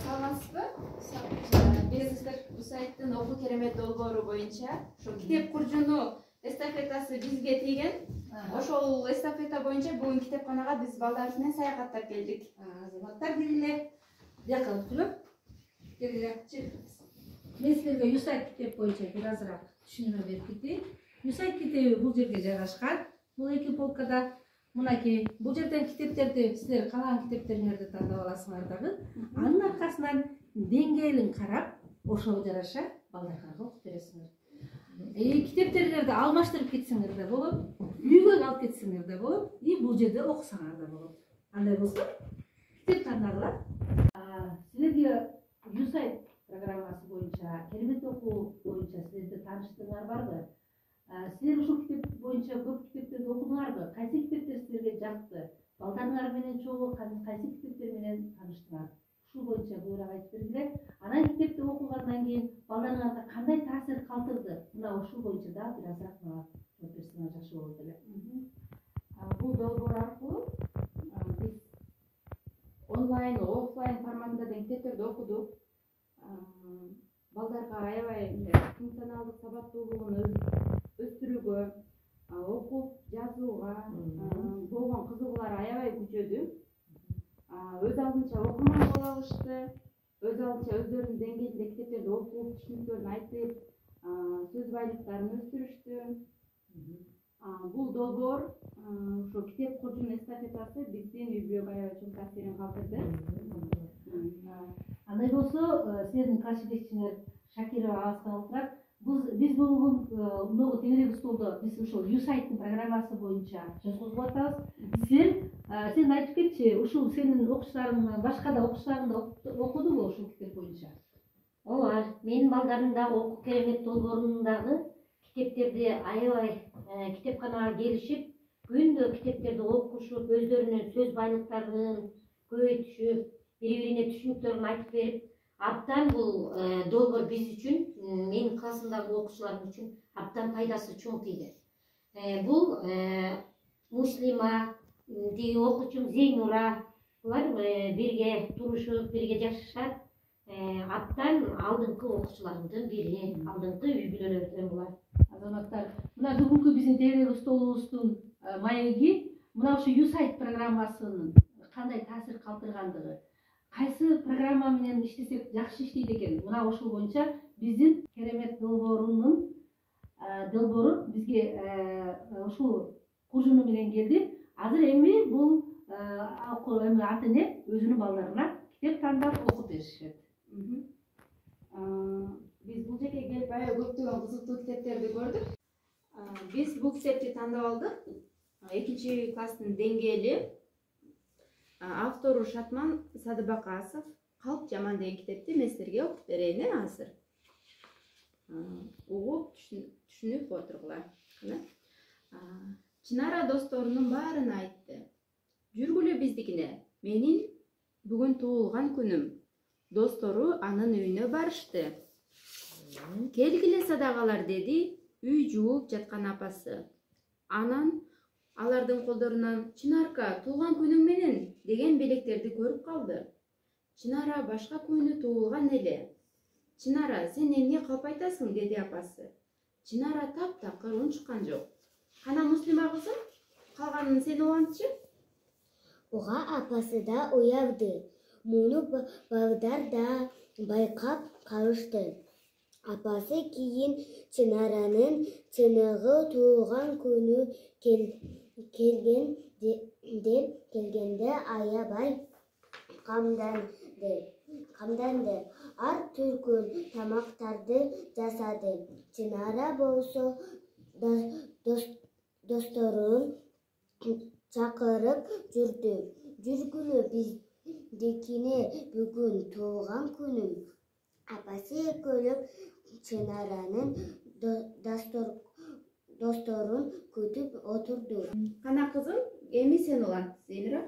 Саламатсызбы? Биздер Усайттын окуу керемет долбоору боюнча ошо китеп куржуну эстафетасы бизге тийген. Ошол эстафета боюнча бүгүн китепканага биз балдар менен саякаттап келдик. Азаматтар келиле. Жака отуруп. Келиле. Мен силерге Усайт китеп боюнча бир азыраак түшүнмө берип кетейин. Усайт китеби бул жерге жайгашкан. Бул эки полкада мынакей бул жерден китептерди силер каалаган китептериңерди тандап аласыңар дагы. Анын аркасынан деңгээлин карап, ошого жараша балдарга окуп бересиңер. Китептериңерди алмаштырып кетсеңер да болот, үйгө алып кетсеңер да болот, бул жерде окусаңар да болот. Андай болсо, китеп тандагыла. Силерге Усайт программасы боюнча, керемет окуу боюнча силерде тааныштыгыңар барбы? Силер ушул китеп боюнча көп китептерди окудуңарбы? Кайсы китептер силерге жакты? Балдарыңар менен чогуу кайсы китептер менен тааныштыңар? Ушул боюнча буйрук айтып бергиле. Анан китепти окугандан кийин балдарыңарга кандай таасир калтырды? Мына ушул боюнча да бир азыраак мага жооп берсеңер жакшы болот эле. Бул долбоор аркылуу биз онлайн, офлайн форматында да китептерди окудук. Балдарга аябай функционалдык сабаттуулугун өстүрүүгө, окуп жазууга болгон кызыгуулары аябай күчөдү. Өз алдынча окурман боло алышты, өз алдынча өздөрүнүн деңгээлинде китептерди окуп, түшүнүктөрүн айтып, сөз байлыктарын өстүрүштү. Бул долбоор, ошо китеп куржун эстафетасы биздин үй-бүлөгө аябай чоң таасирин калтырды. Андай болсо, силердин классдешиңер Шакирова абызга отурат. Биз бүгүн мынагу теңирээги столдо биз ушул Усайттын программасы боюнча сөз козгоп атабыз. Сен айтып кетчи, ушул сенин окуучуларың башка да окуучуларың да окудубу ушул китеп боюнча? Ооба, менин балдарым дагы окуу керемет долбоорунун дагы китептерди аябай китепканага келишип, күндө китептерди окушуп, өздөрүнүн сөз байлыктарын көбөйтүшүп, бири-бирине түшүнүктөрүн айтып берип, абдан бул долбоор биз үчүн, менин классымдагы окуучуларым үчүн абдан пайдасы чоң тийди. Бул Муслима, тиги окуучум Зейнура, булар бирге турушуп, бирге жашашат. Абдан алдыңкы окуучуларымдын бири, алдыңкы үй-бүлөлөрдөн булар. Азаматтар, мына бүгүнкү биздин теңирээги столубуздун маеги мына ушу Усайт программасынын кандай таасир калтыргандыгы. Кайсы программа менен иштесек жакшы иштейт экен? Мына ошол боюнча биздин керемет долбоору бизге ушул куржуну менен келди. Азыр эми бул ата эне өзүнүн балдарына китеп тандап окуп беришет. Биз бул жерге келип аябай көптөгөн кызыктуу китептерди көрдүк. Биз бул китепти тандап алдык. 2-класстын деңгээли. Автору Шатман Садыбакасов. Калп жаман деген китепти мен силерге окуп берейин азыр. Угуп түшүнүп отургула. Чынара досторунун баарын айтты. Жүргүлө биздикине. Менин бүгүн туулган күнүм. Достору анын үйүнө барышты. Келгиле садагалар деди үй жууп жаткан апасы. Анан алардын колдорунан Чынарка туулган күнүң менен деген белектерди көрүп калды. Чынара башка күнү туулган эле. Чынара, сен эмне кылып айтасың деди апасы. Чынара таптакыр унчуккан жок. Кана Муслима кызым, калганын сен улантчы? Буга апасы да уявды. Муну балдар да байкап калышты. Апасы кийин Чынаранын чыныгы туулган күнү келгенде аябай камданды. Ар түркүн тамактарды жасады. Чынара болсо досторун чакырып жүрдү. Жүргүлө биздикине бүгүн туулган күнүм. Апасы экөөлөп Чынаранын досторун күтүп отурду. Кана кызым, эми сен улант, Зейнура.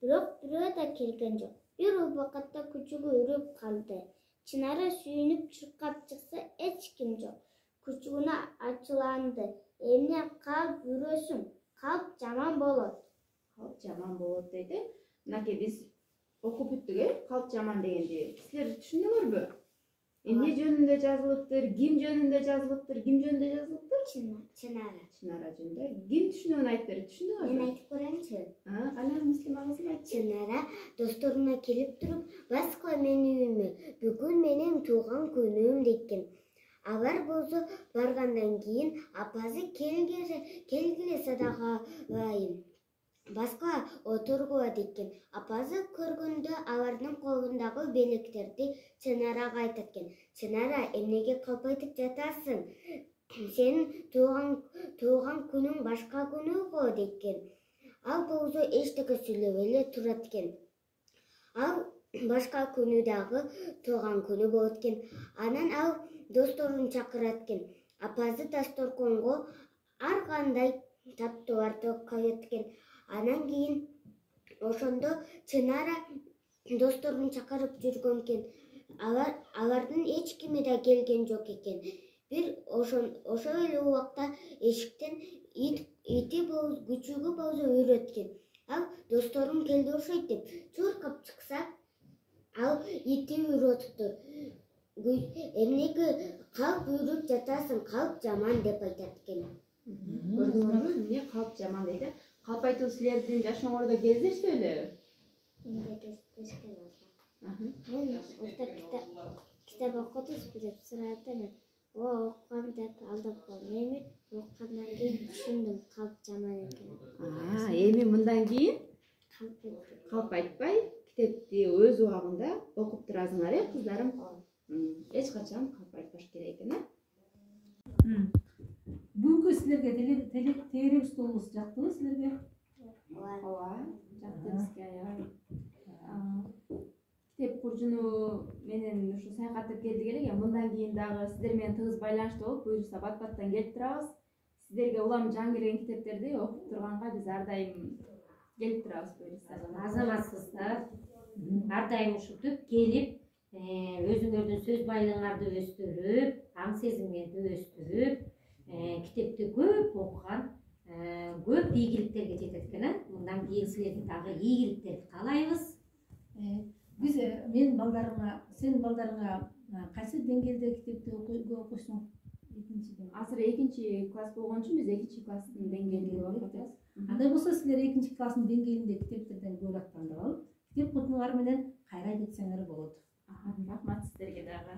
Бирок бирөө да келген жок. Бир убакытта күчүгү үрүп калды. Чынара сүйүнүп чуркап чыкса эч ким жок. Күчүгүнө ачууланды. Эмне калп үрөсүң? Калп жаман болот. калп жаман болот дейт. Мынакей биз окуп бүттүк, калп жаман дегенди. Силер түшүндүңөрбү? Эмне жөнүндө жазылыптыр, ким жөнүндө жазылыптыр, ким жөнүндө жазылыптыр? Чынара. Чынара жөнүндө. Ким түшүнүгүн айтып бер, Мен түшүндүңөрбү? айтып көрөйүнчү. Кандай Муслима кызым айтчы. Чынара досторуна келип туруп, баска менин үйүмө. Бүгүн менин тууган күнүм дейкен. Алар болсо баргандан кийин апасы келгиле садагайын. Баска отургула дейкен. Апасы көргөндө алардын колундагы белектерди Чынарага айтат экен. Чынара, эмнеге калп айтып жатасың? Сенин тууган күнүң башка күнү го дейкен. Ал болсо эчтеке сүйлөбөй эле турат экен. Ал башка күнү дагы тууган күнү болот экен. Анан ал досторун чакырат экен. Апасы дасторконго ар кандай таттууларды коет экен. Анан кийин ошондо Чынара досторун чакырып жүргөн экен. Алардын эч кими да келген жок экен. Бир ошол эле убакта эшиктен ити күчүгү болсо үрөт экен. Ал досторум келди окшойт деп чуркап чыкса, ал ити үрөтүптүр. Эмнеге калп үрүп жатасың, калп жаман деп айтат экен. Көрдүңөрбү? Эмне калп жаман дейт? Калп айтуу силердин жашооңордо кездештүбү? Менде кездешкен алга. Мен китап окудузбу деп сурады эле. Окугам деп алдап коем. Эми окугандан кийин түшүндүм калп жаман экен. Эми мындан кийин Калп калп айтпай, китепти өз убагында окуп турасыңар, кыздарым? Эч качан калп айтпаш керек экен, Бүгүнкү силерге тегерек столубуз жактыбы силерге? Ооба, жакты бизге. Китеп куржуну менен ушу саякаттап келдик эле. Мындан кийин дагы сиздер менен тыгыз байланышта болуп, буюрса бат-баттан келип турабыз. Сиздерге улам жан келген китептерди окуп турганга биз ар дайым келип турабыз, буюрса. Азаматсыздар ар дайым ушинтип келип, өзүңөрдүн сөз байлыгыңарды өстүрүп, аң сезимиңерди өстүрүп, китепти көп окуган, көп ийгиликтерге жетет экен. Мындан кийин силердин дагы ийгиликтерди каалайбыз. Биз мен балдарыңа, сен балдарыңа кайсы деңгээлде китепти окуйсуң? Азыр 2 класс болгон үчүн биз 2 класстын деңгээлинде окуп атабыз. Андай болсо силер 2 класстын деңгээлинде китептерден көбүрөөк тандап алып, китеп кутуңар менен кайра кетсеңер болот. Рахмат сиздерге дагы.